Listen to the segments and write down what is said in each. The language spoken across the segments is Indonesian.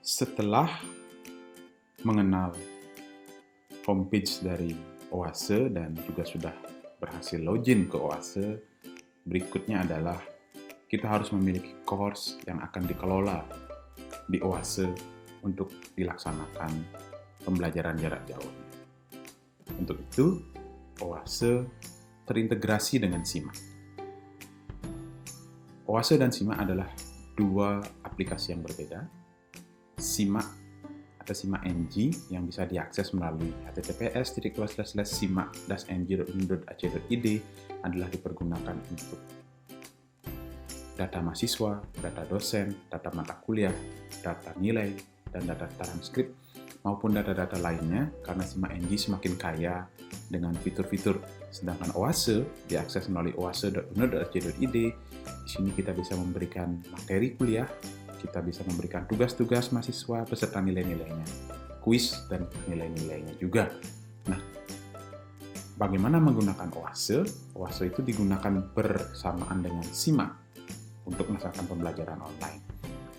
Setelah mengenal homepage dari Oase dan juga sudah berhasil login ke Oase, berikutnya adalah kita harus memiliki course yang akan dikelola di Oase untuk dilaksanakan pembelajaran jarak jauh. Untuk itu, Oase terintegrasi dengan Simak. Oase dan Simak adalah dua aplikasi yang berbeda. Simak atau Simak NG yang bisa diakses melalui https://simak-ng.ac.id adalah dipergunakan untuk data mahasiswa, data dosen, data mata kuliah, data nilai, dan data transkrip, maupun data-data lainnya, karena Simak NG semakin kaya dengan fitur-fitur. Sedangkan Oase diakses melalui oase.unod.ac.id. Di sini kita bisa memberikan materi kuliah, kita bisa memberikan tugas-tugas mahasiswa beserta nilai-nilainya, kuis dan nilai-nilainya juga. Nah, bagaimana menggunakan Oase? Oase itu digunakan bersamaan dengan Simak untuk melaksanakan pembelajaran online.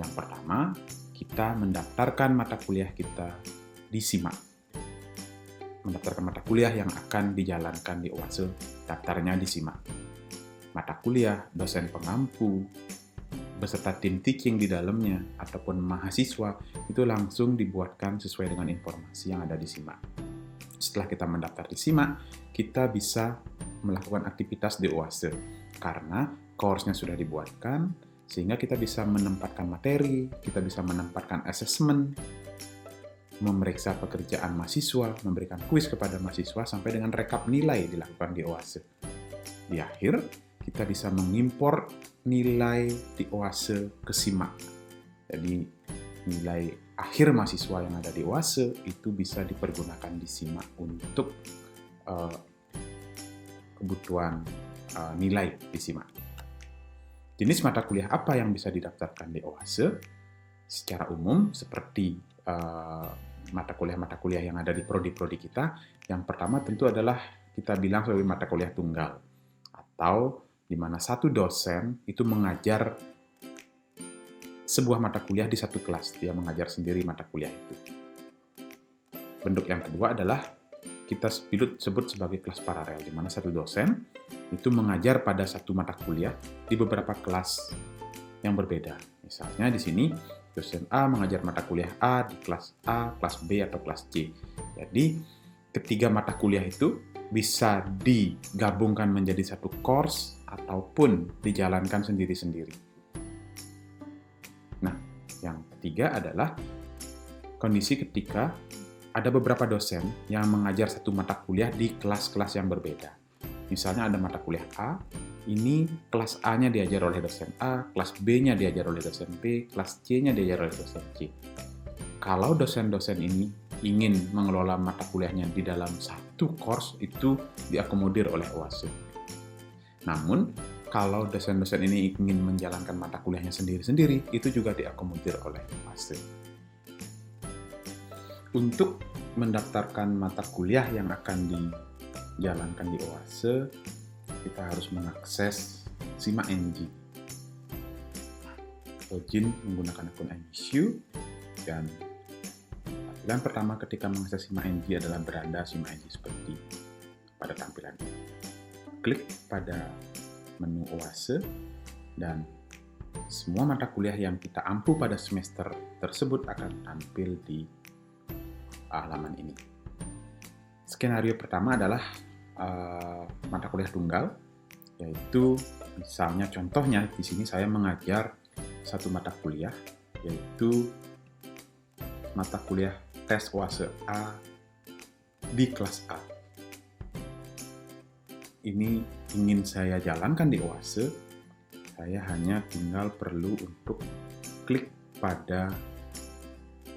Yang pertama, kita mendaftarkan mata kuliah kita di Simak. Mendaftarkan mata kuliah yang akan dijalankan di Oase, daftarnya di Simak. Mata kuliah, dosen pengampu, beserta tim teaching di dalamnya, ataupun mahasiswa, itu langsung dibuatkan sesuai dengan informasi yang ada di Simak. Setelah kita mendaftar di Simak, kita bisa melakukan aktivitas di Oase, karena course-nya sudah dibuatkan, sehingga kita bisa menempatkan materi, kita bisa menempatkan assessment, memeriksa pekerjaan mahasiswa, memberikan kuis kepada mahasiswa, sampai dengan rekap nilai dilakukan di Oase. Di akhir, kita bisa mengimpor nilai di Oase ke Simak. Jadi, nilai akhir mahasiswa yang ada di Oase itu bisa dipergunakan di Simak untuk kebutuhan nilai di Simak. Jenis mata kuliah apa yang bisa didaftarkan di Oase? Secara umum, seperti mata kuliah yang ada di prodi-prodi kita, yang pertama tentu adalah kita bilang sebagai mata kuliah tunggal, atau di mana satu dosen itu mengajar sebuah mata kuliah di satu kelas, dia mengajar sendiri mata kuliah itu. Bentuk yang kedua adalah kita sebut sebagai kelas paralel, di mana satu dosen itu mengajar pada satu mata kuliah di beberapa kelas yang berbeda. Misalnya di sini dosen A mengajar mata kuliah A di kelas A, kelas B, atau kelas C. Jadi ketiga mata kuliah itu bisa digabungkan menjadi satu course ataupun dijalankan sendiri-sendiri. Nah, yang ketiga adalah kondisi ketika ada beberapa dosen yang mengajar satu mata kuliah di kelas-kelas yang berbeda. Misalnya ada mata kuliah A, ini kelas A-nya diajar oleh dosen A, kelas B-nya diajar oleh dosen B, kelas C-nya diajar oleh dosen C. Kalau dosen-dosen ini ingin mengelola mata kuliahnya di dalam satu course, itu diakomodir oleh Oase. Namun, kalau dosen-dosen ini ingin menjalankan mata kuliahnya sendiri-sendiri, itu juga diakomodir oleh Oase. Untuk mendaftarkan mata kuliah yang akan dijalankan di Oase, kita harus mengakses Simak NG. Login menggunakan akun MSU, dan tampilan pertama ketika mengakses Simak NG adalah beranda Simak NG seperti pada tampilan ini. Klik pada menu Oase, dan semua mata kuliah yang kita ampu pada semester tersebut akan tampil di halaman ini. Skenario pertama adalah mata kuliah tunggal, yaitu misalnya contohnya di sini saya mengajar satu mata kuliah, yaitu mata kuliah tes Oase A di kelas A. Ini ingin saya jalankan di Oase, saya hanya tinggal perlu untuk klik pada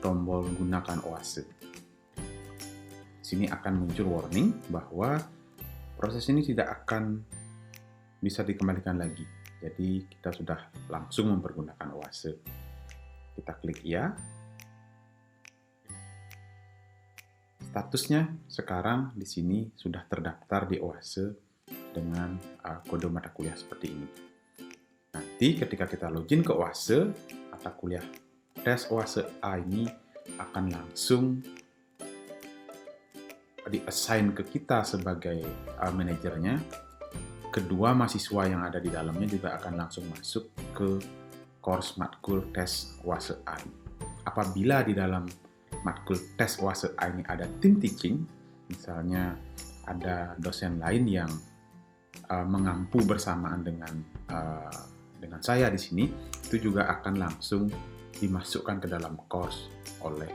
tombol gunakan Oase. Sini akan muncul warning bahwa proses ini tidak akan bisa dikembalikan lagi. Jadi kita sudah langsung mempergunakan Oase. Kita klik ya. Statusnya sekarang di sini sudah terdaftar di Oase dengan kode mata kuliah seperti ini. Nanti ketika kita login ke Oase, mata kuliah tes OASE A ini akan langsung di-assign ke kita sebagai manajernya. Kedua mahasiswa yang ada di dalamnya juga akan langsung masuk ke course matkul tes OASE A. Apabila di dalam matkul tes OASE A ini ada tim teaching, misalnya ada dosen lain yang mengampu bersamaan dengan saya di sini, itu juga akan langsung dimasukkan ke dalam course oleh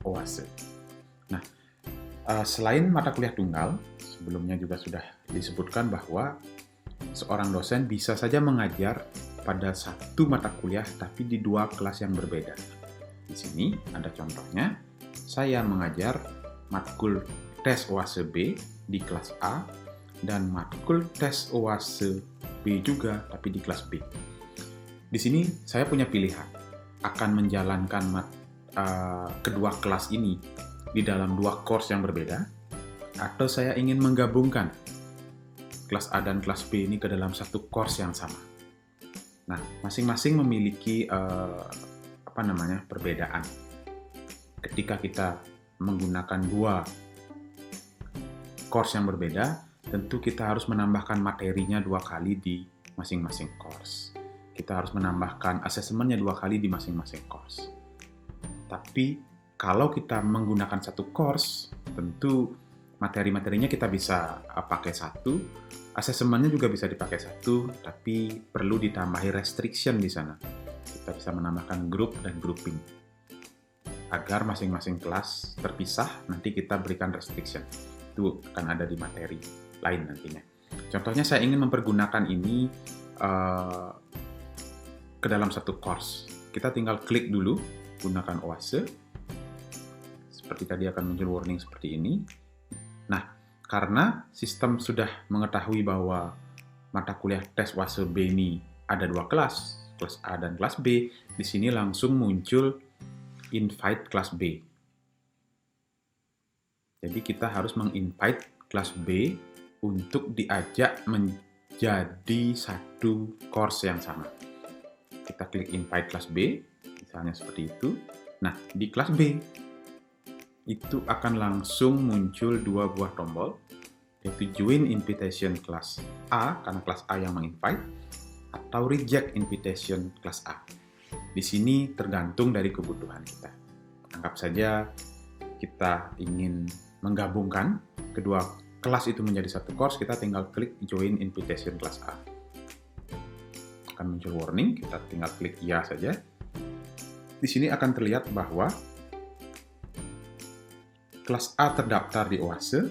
OASE. Nah, selain mata kuliah tunggal, sebelumnya juga sudah disebutkan bahwa seorang dosen bisa saja mengajar pada satu mata kuliah tapi di dua kelas yang berbeda. Di sini ada contohnya, saya mengajar matkul tes OASE B di kelas A dan matkul tes OASE B juga tapi di kelas B. Di sini saya punya pilihan, akan menjalankan kedua kelas ini di dalam dua course yang berbeda, atau saya ingin menggabungkan kelas A dan kelas B ini ke dalam satu course yang sama. Nah, masing-masing memiliki perbedaan. Ketika kita menggunakan dua course yang berbeda, tentu kita harus menambahkan materinya dua kali di masing-masing course. Kita harus menambahkan asesmennya dua kali di masing-masing course. Tapi kalau kita menggunakan satu course, tentu materi-materinya kita bisa pakai satu, asesmennya juga bisa dipakai satu, tapi perlu ditambahi restriction di sana. Kita bisa menambahkan group dan grouping. Agar masing-masing kelas terpisah, nanti kita berikan restriction. Itu akan ada di materi lain nantinya. Contohnya saya ingin mempergunakan ini ke dalam satu course. Kita tinggal klik dulu, gunakan OASE. Seperti tadi akan muncul warning seperti ini. Nah, karena sistem sudah mengetahui bahwa mata kuliah tes OASE B ini ada dua kelas A dan kelas B, di sini langsung muncul invite kelas B. Jadi kita harus menginvite kelas B untuk diajak menjadi satu course yang sama. Kita klik invite kelas B, misalnya seperti itu. Nah, di kelas B itu akan langsung muncul dua buah tombol, yaitu join invitation kelas A, karena kelas A yang menginvite, atau reject invitation kelas A. Di sini tergantung dari kebutuhan kita. Anggap saja kita ingin menggabungkan kedua kelas itu menjadi satu course, kita tinggal klik join invitation kelas A. Akan muncul warning, kita tinggal klik ya saja. Di sini akan terlihat bahwa kelas A terdaftar di OASE,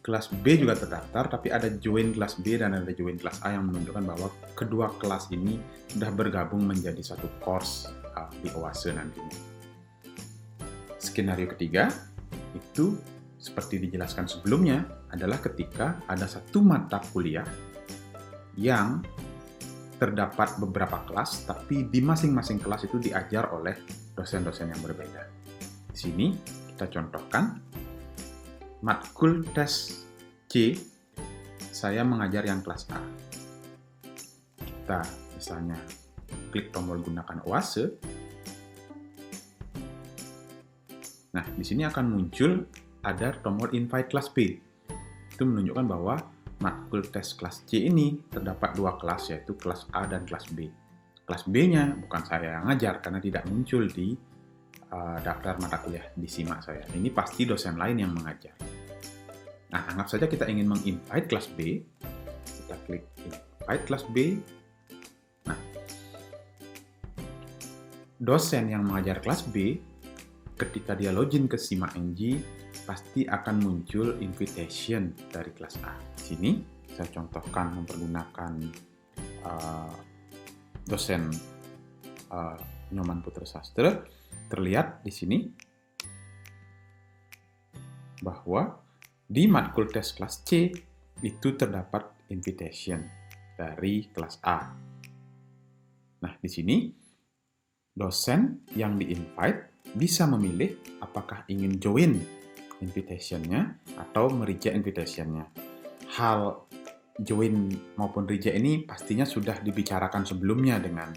kelas B juga terdaftar, tapi ada join kelas B dan ada join kelas A yang menunjukkan bahwa kedua kelas ini sudah bergabung menjadi satu course di OASE nantinya. Skenario ketiga, itu seperti dijelaskan sebelumnya, adalah ketika ada satu mata kuliah yang terdapat beberapa kelas, tapi di masing-masing kelas itu diajar oleh dosen-dosen yang berbeda. Di sini kita contohkan matkul tes C, saya mengajar yang kelas A. Kita misalnya klik tombol gunakan OASE. Nah, di sini akan muncul ada tombol invite kelas B. Itu menunjukkan bahwa matkul tes kelas C ini terdapat dua kelas, yaitu kelas A dan kelas B. Kelas B-nya bukan saya yang ngajar karena tidak muncul di daftar mata kuliah di simak saya. Ini pasti dosen lain yang mengajar. Nah, anggap saja kita ingin menginvite kelas B. Kita klik invite kelas B. Nah, dosen yang mengajar kelas B, ketika dia login ke Simak NG, pasti akan muncul invitation dari kelas A. Di sini saya contohkan mempergunakan dosen Nyoman Putra Sastra. Terlihat di sini bahwa di matkul tes kelas C itu terdapat invitation dari kelas A. Nah, di sini dosen yang di-invite bisa memilih apakah ingin join invitation-nya atau mereject invitation-nya. Hal join maupun reject ini pastinya sudah dibicarakan sebelumnya dengan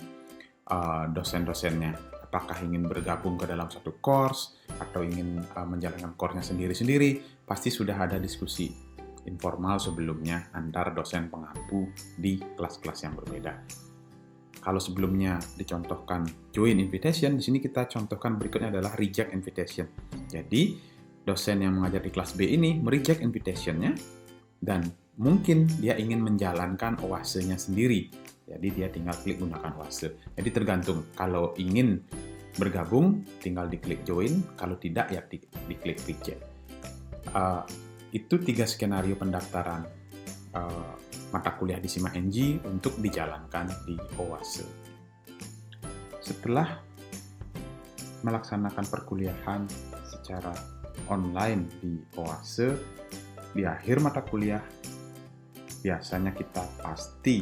dosen-dosennya. Apakah ingin bergabung ke dalam satu course atau ingin menjalankan course-nya sendiri-sendiri, pasti sudah ada diskusi informal sebelumnya antar dosen pengampu di kelas-kelas yang berbeda. Kalau sebelumnya dicontohkan join invitation, di sini kita contohkan berikutnya adalah reject invitation. Jadi, dosen yang mengajar di kelas B ini mereject invitation-nya dan mungkin dia ingin menjalankan OASE-nya sendiri. Jadi dia tinggal klik gunakan OASE. Jadi tergantung, kalau ingin bergabung tinggal diklik join, kalau tidak ya diklik reject. Itu 3 skenario pendaftaran mata kuliah di SIMAK NG untuk dijalankan di OASE. Setelah melaksanakan perkuliahan secara online di OASE, di akhir mata kuliah biasanya kita pasti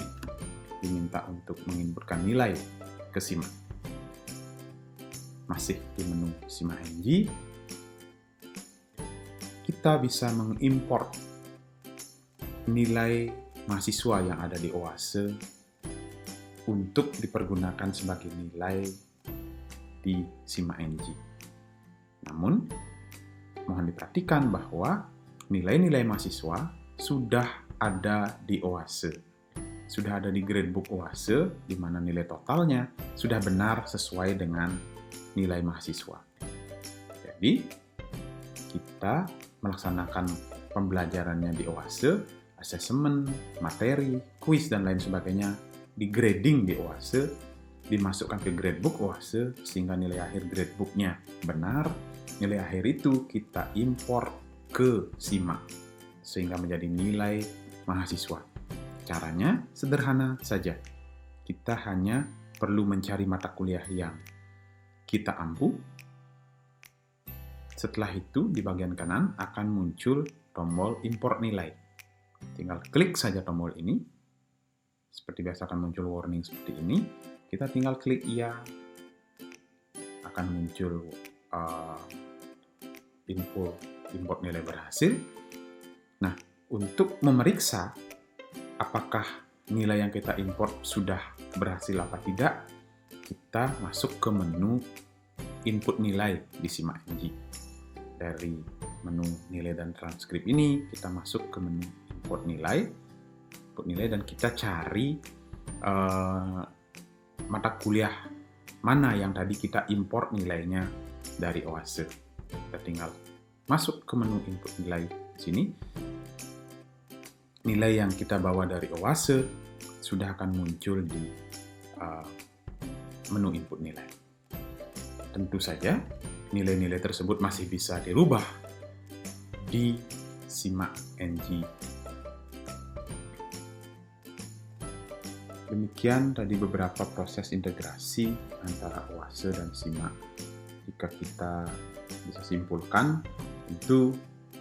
diminta untuk menginputkan nilai ke SIMAK. Masih di menu SIMAK NG, kita bisa mengimport nilai mahasiswa yang ada di OASE untuk dipergunakan sebagai nilai di SIMAK NG. Namun, mohon diperhatikan bahwa nilai-nilai mahasiswa sudah ada di OASE. Sudah ada di gradebook OASE, di mana nilai totalnya sudah benar sesuai dengan nilai mahasiswa. Jadi, kita melaksanakan pembelajarannya di OASE, asesmen, materi, kuis, dan lain sebagainya, di grading di OASE, dimasukkan ke gradebook OASE, sehingga nilai akhir gradebooknya benar. Nilai akhir itu kita import ke SIMAK, sehingga menjadi nilai mahasiswa. Caranya sederhana saja. Kita hanya perlu mencari mata kuliah yang kita ampu. Setelah itu, di bagian kanan akan muncul tombol import nilai. Tinggal klik saja tombol ini. Seperti biasa akan muncul warning seperti ini. Kita tinggal klik iya. Akan muncul info import nilai berhasil. Nah, untuk memeriksa apakah nilai yang kita import sudah berhasil apa tidak, kita masuk ke menu input nilai di SIMAK NG. Dari menu nilai dan transkrip ini, kita masuk ke menu import nilai dan kita cari mata kuliah mana yang tadi kita import nilainya dari OASE. Kita tinggal masuk ke menu input nilai di sini. Nilai yang kita bawa dari OASE sudah akan muncul di menu input nilai. Tentu saja, nilai-nilai tersebut masih bisa dirubah di SIMAK NG. Demikian tadi beberapa proses integrasi antara OASE dan SIMAK. Jika kita bisa simpulkan, tentu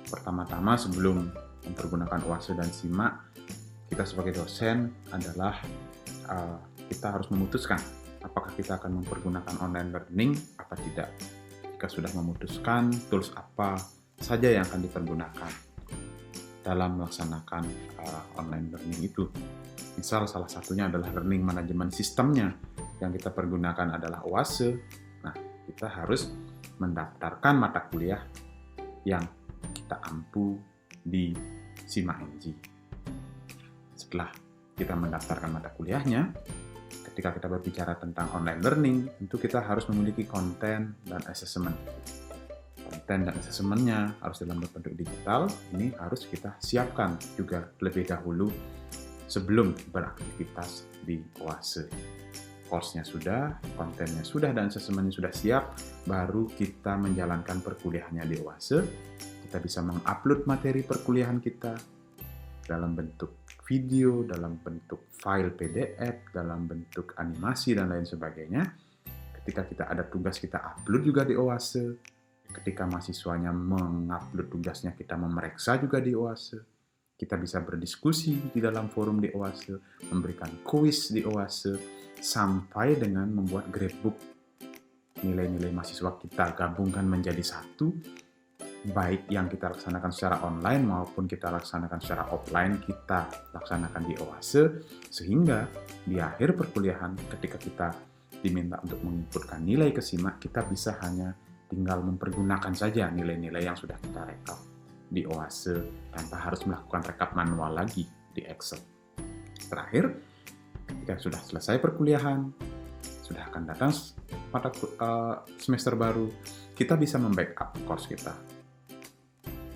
pertama-tama sebelum mempergunakan OASE dan SIMAK, kita sebagai dosen adalah kita harus memutuskan apakah kita akan mempergunakan online learning apa tidak. Jika sudah memutuskan, tools apa saja yang akan dipergunakan dalam melaksanakan online learning itu. Misal salah satunya adalah learning management sistemnya yang kita pergunakan adalah OASE. Nah, kita harus mendaftarkan mata kuliah yang kita ampu di SIMAK NG. Setelah kita mendaftarkan mata kuliahnya, ketika kita berbicara tentang online learning, tentu kita harus memiliki konten dan asesmen. Konten dan asesmennya harus dalam bentuk digital, ini harus kita siapkan juga lebih dahulu sebelum beraktivitas di OASE. Course-nya sudah, kontennya sudah, dan asesmennya sudah siap, baru kita menjalankan perkuliahannya di OASE. Kita bisa mengupload materi perkuliahan kita dalam bentuk video, dalam bentuk file PDF, dalam bentuk animasi, dan lain sebagainya. Ketika kita ada tugas, kita upload juga di OASE. Ketika mahasiswanya mengupload tugasnya, kita memeriksa juga di OASE. Kita bisa berdiskusi di dalam forum di OASE, memberikan kuis di OASE, sampai dengan membuat gradebook. Nilai-nilai mahasiswa kita gabungkan menjadi satu, baik yang kita laksanakan secara online maupun kita laksanakan secara offline, kita laksanakan di OASE, sehingga di akhir perkuliahan ketika kita diminta untuk menginputkan nilai ke SIMAK, kita bisa hanya tinggal mempergunakan saja nilai-nilai yang sudah kita rekap di Oase tanpa harus melakukan rekap manual lagi di Excel. Terakhir, ketika sudah selesai perkuliahan, sudah akan datang pada semester baru, kita bisa membackup course kita.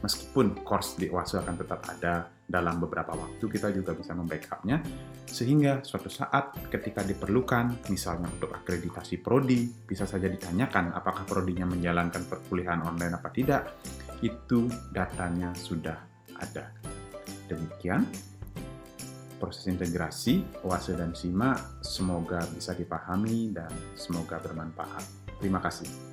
Meskipun course di Oase akan tetap ada dalam beberapa waktu, kita juga bisa membackupnya, sehingga suatu saat ketika diperlukan, misalnya untuk akreditasi prodi, bisa saja ditanyakan apakah prodinya menjalankan perkuliahan online apa tidak, itu datanya sudah ada. Demikian proses integrasi Oase dan SIMAK, semoga bisa dipahami dan semoga bermanfaat. Terima kasih.